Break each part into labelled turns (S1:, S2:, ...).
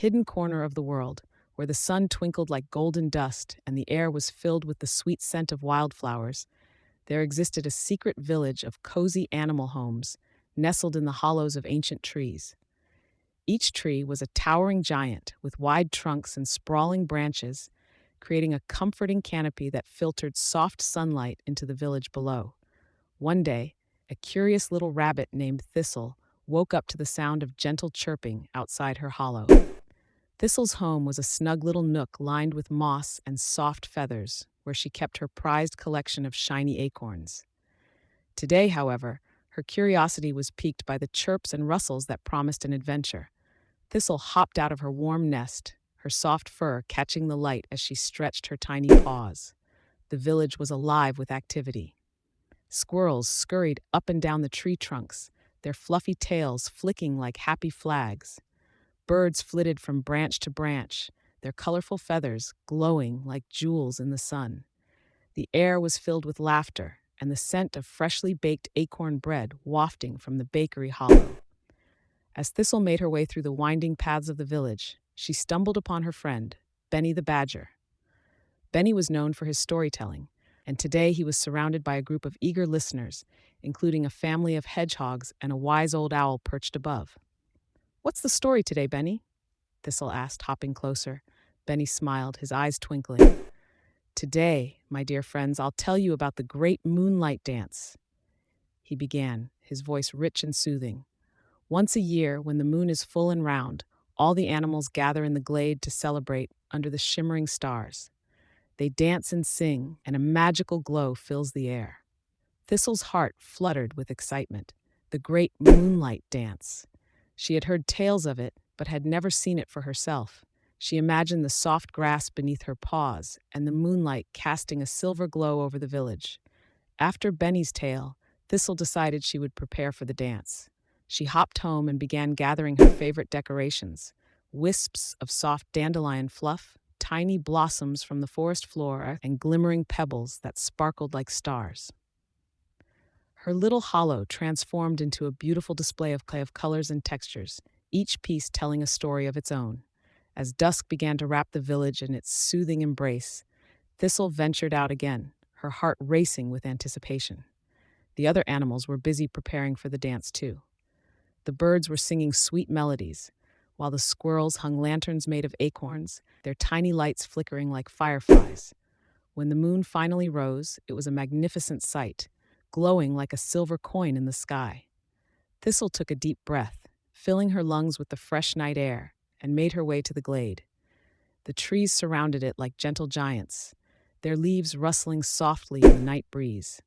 S1: hidden corner of the world, where the sun twinkled like golden dust and the air was filled with the sweet scent of wildflowers, there existed a secret village of cozy animal homes nestled in the hollows of ancient trees. Each tree was a towering giant with wide trunks and sprawling branches, creating a comforting canopy that filtered soft sunlight into the village below. One day, a curious little rabbit named Thistle woke up to the sound of gentle chirping outside her hollow. Thistle's home was a snug little nook lined with moss and soft feathers, where she kept her prized collection of shiny acorns. Today, however, her curiosity was piqued by the chirps and rustles that promised an adventure. Thistle hopped out of her warm nest, her soft fur catching the light as she stretched her tiny paws. The village was alive with activity. Squirrels scurried up and down the tree trunks, their fluffy tails flicking like happy flags. Birds flitted from branch to branch, their colorful feathers glowing like jewels in the sun. The air was filled with laughter and the scent of freshly baked acorn bread wafting from the bakery hollow. As Thistle made her way through the winding paths of the village, she stumbled upon her friend, Benny the Badger. Benny was known for his storytelling, and today he was surrounded by a group of eager listeners, including a family of hedgehogs and a wise old owl perched above. "What's the story today, Benny?" Thistle asked, hopping closer. Benny smiled, his eyes twinkling. "Today, my dear friends, I'll tell you about the Great Moonlight Dance," he began, his voice rich and soothing. "Once a year, when the moon is full and round, all the animals gather in the glade to celebrate under the shimmering stars. They dance and sing, and a magical glow fills the air." Thistle's heart fluttered with excitement. The Great Moonlight Dance. She had heard tales of it, but had never seen it for herself. She imagined the soft grass beneath her paws and the moonlight casting a silver glow over the village. After Benny's tale, Thistle decided she would prepare for the dance. She hopped home and began gathering her favorite decorations: wisps of soft dandelion fluff, tiny blossoms from the forest floor, and glimmering pebbles that sparkled like stars. Her little hollow transformed into a beautiful display of colors and textures, each piece telling a story of its own. As dusk began to wrap the village in its soothing embrace, Thistle ventured out again, her heart racing with anticipation. The other animals were busy preparing for the dance too. The birds were singing sweet melodies, while the squirrels hung lanterns made of acorns, their tiny lights flickering like fireflies. When the moon finally rose, it was a magnificent sight, glowing like a silver coin in the sky. Thistle took a deep breath, filling her lungs with the fresh night air, and made her way to the glade. The trees surrounded it like gentle giants, their leaves rustling softly in the night breeze.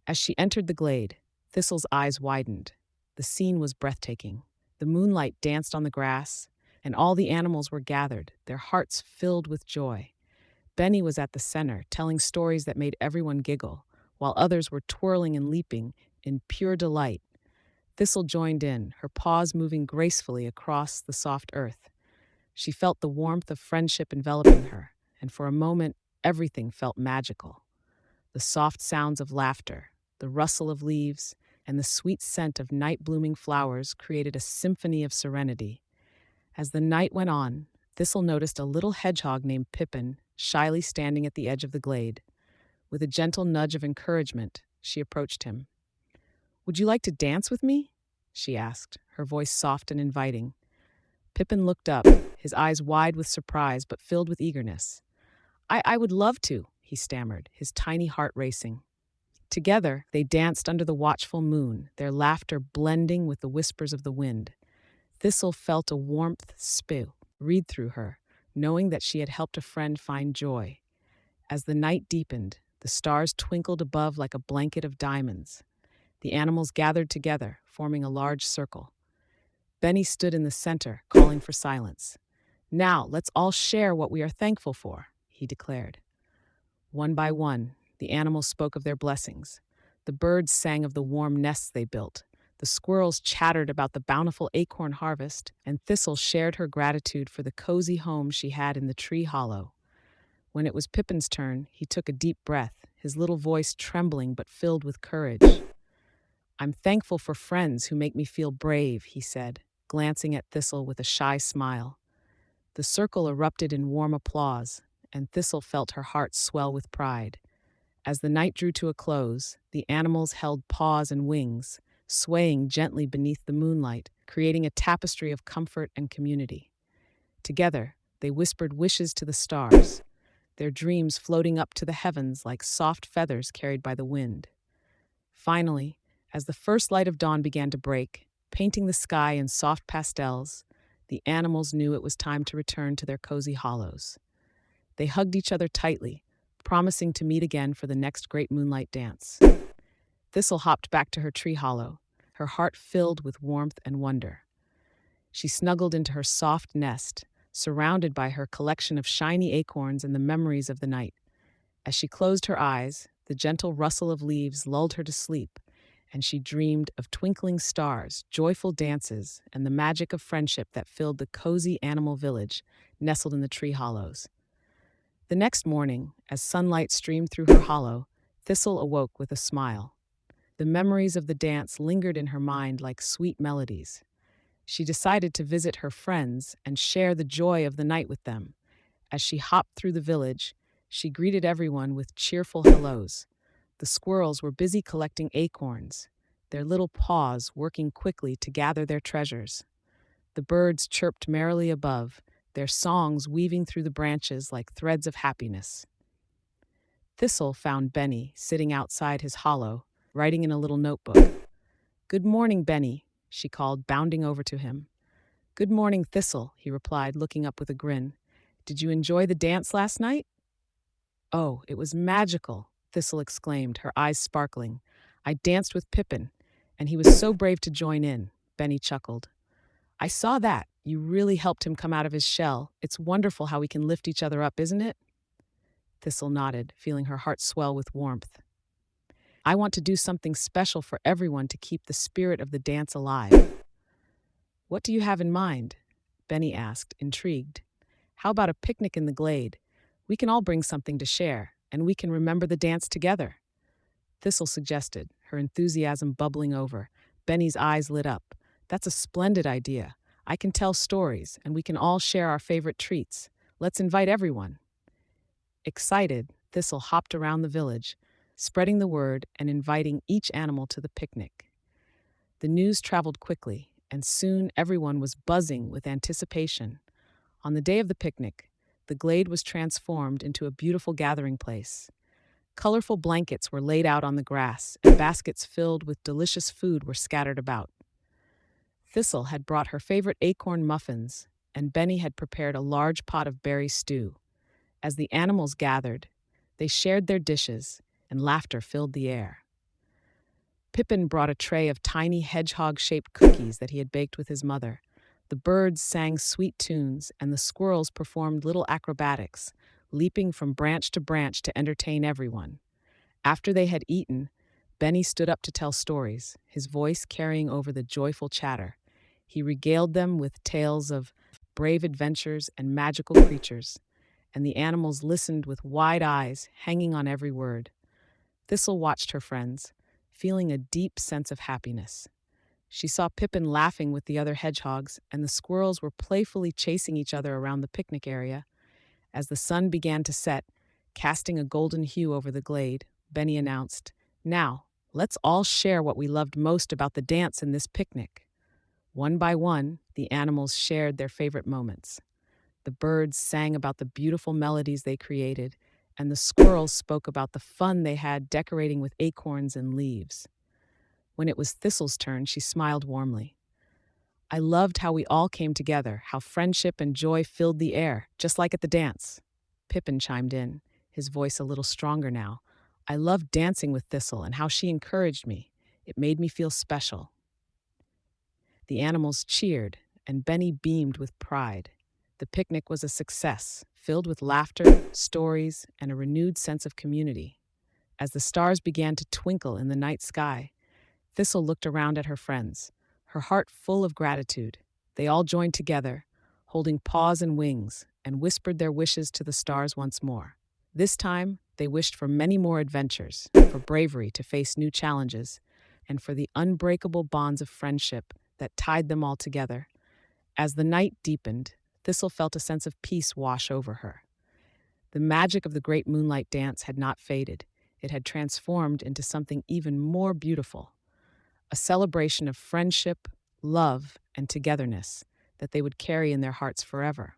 S1: As she entered the glade, Thistle's eyes widened. The scene was breathtaking. The moonlight danced on the grass, and all the animals were gathered, their hearts filled with joy. Benny was at the center, telling stories that made everyone giggle, while others were twirling and leaping in pure delight. Thistle joined in, her paws moving gracefully across the soft earth. She felt the warmth of friendship enveloping her, and for a moment, everything felt magical. The soft sounds of laughter, the rustle of leaves, and the sweet scent of night-blooming flowers created a symphony of serenity. As the night went on, Thistle noticed a little hedgehog named Pippin shyly standing at the edge of the glade. With a gentle nudge of encouragement, she approached him. "Would you like to dance with me?" she asked, her voice soft and inviting. Pippin looked up, his eyes wide with surprise but filled with eagerness. I would love to," he stammered, his tiny heart racing. Together, they danced under the watchful moon, their laughter blending with the whispers of the wind. Thistle felt a warmth read through her, knowing that she had helped a friend find joy. As the night deepened, the stars twinkled above like a blanket of diamonds. The animals gathered together, forming a large circle. Benny stood in the center, calling for silence. "Now, let's all share what we are thankful for," he declared. One by one, the animals spoke of their blessings. The birds sang of the warm nests they built. The squirrels chattered about the bountiful acorn harvest, and Thistle shared her gratitude for the cozy home she had in the tree hollow. When it was Pippin's turn, he took a deep breath, his little voice trembling but filled with courage. "I'm thankful for friends who make me feel brave," he said, glancing at Thistle with a shy smile. The circle erupted in warm applause, and Thistle felt her heart swell with pride. As the night drew to a close, the animals held paws and wings, swaying gently beneath the moonlight, creating a tapestry of comfort and community. Together, they whispered wishes to the stars, their dreams floating up to the heavens like soft feathers carried by the wind. Finally, as the first light of dawn began to break, painting the sky in soft pastels, the animals knew it was time to return to their cozy hollows. They hugged each other tightly, promising to meet again for the next Great Moonlight Dance. Thistle hopped back to her tree hollow, her heart filled with warmth and wonder. She snuggled into her soft nest, surrounded by her collection of shiny acorns and the memories of the night. As she closed her eyes, the gentle rustle of leaves lulled her to sleep, and she dreamed of twinkling stars, joyful dances, and the magic of friendship that filled the cozy animal village nestled in the tree hollows. The next morning, as sunlight streamed through her hollow, Thistle awoke with a smile. The memories of the dance lingered in her mind like sweet melodies. She decided to visit her friends and share the joy of the night with them. As she hopped through the village, she greeted everyone with cheerful hellos. The squirrels were busy collecting acorns, their little paws working quickly to gather their treasures. The birds chirped merrily above, their songs weaving through the branches like threads of happiness. Thistle found Benny sitting outside his hollow, writing in a little notebook. "Good morning, Benny," she called, bounding over to him. "Good morning, Thistle," he replied, looking up with a grin. "Did you enjoy the dance last night?" "Oh, it was magical," Thistle exclaimed, her eyes sparkling. "I danced with Pippin, and he was so brave to join in," Benny chuckled. "I saw that. You really helped him come out of his shell. It's wonderful how we can lift each other up, isn't it?" Thistle nodded, feeling her heart swell with warmth. "I want to do something special for everyone to keep the spirit of the dance alive." "What do you have in mind?" Benny asked, intrigued. "How about a picnic in the glade? We can all bring something to share, and we can remember the dance together." Thistle suggested, her enthusiasm bubbling over. Benny's eyes lit up. "That's a splendid idea. I can tell stories, and we can all share our favorite treats. Let's invite everyone." Excited, Thistle hopped around the village, spreading the word and inviting each animal to the picnic. The news traveled quickly, and soon everyone was buzzing with anticipation. On the day of the picnic, the glade was transformed into a beautiful gathering place. Colorful blankets were laid out on the grass, and baskets filled with delicious food were scattered about. Thistle had brought her favorite acorn muffins, and Benny had prepared a large pot of berry stew. As the animals gathered, they shared their dishes, and laughter filled the air. Pippin brought a tray of tiny hedgehog-shaped cookies that he had baked with his mother. The birds sang sweet tunes, and the squirrels performed little acrobatics, leaping from branch to branch to entertain everyone. After they had eaten, Benny stood up to tell stories, his voice carrying over the joyful chatter. He regaled them with tales of brave adventures and magical creatures, and the animals listened with wide eyes, hanging on every word. Thistle watched her friends, feeling a deep sense of happiness. She saw Pippin laughing with the other hedgehogs, and the squirrels were playfully chasing each other around the picnic area. As the sun began to set, casting a golden hue over the glade, Benny announced, "Now, let's all share what we loved most about the dance in this picnic." One by one, the animals shared their favorite moments. The birds sang about the beautiful melodies they created, and the squirrels spoke about the fun they had decorating with acorns and leaves. When it was Thistle's turn, she smiled warmly. "I loved how we all came together, how friendship and joy filled the air, just like at the dance." Pippin chimed in, his voice a little stronger now. "I loved dancing with Thistle and how she encouraged me. It made me feel special." The animals cheered, and Benny beamed with pride. The picnic was a success, filled with laughter, stories, and a renewed sense of community. As the stars began to twinkle in the night sky, Thistle looked around at her friends, her heart full of gratitude. They all joined together, holding paws and wings, and whispered their wishes to the stars once more. This time, they wished for many more adventures, for bravery to face new challenges, and for the unbreakable bonds of friendship that tied them all together. As the night deepened, Thistle felt a sense of peace wash over her. The magic of the Great Moonlight Dance had not faded. It had transformed into something even more beautiful, a celebration of friendship, love, and togetherness that they would carry in their hearts forever.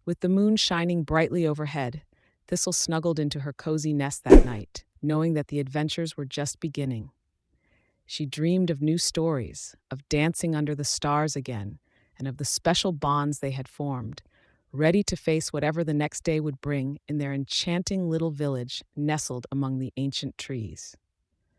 S1: With the moon shining brightly overhead, Thistle snuggled into her cozy nest that night, knowing that the adventures were just beginning. She dreamed of new stories, of dancing under the stars again, and of the special bonds they had formed, ready to face whatever the next day would bring in their enchanting little village nestled among the ancient trees.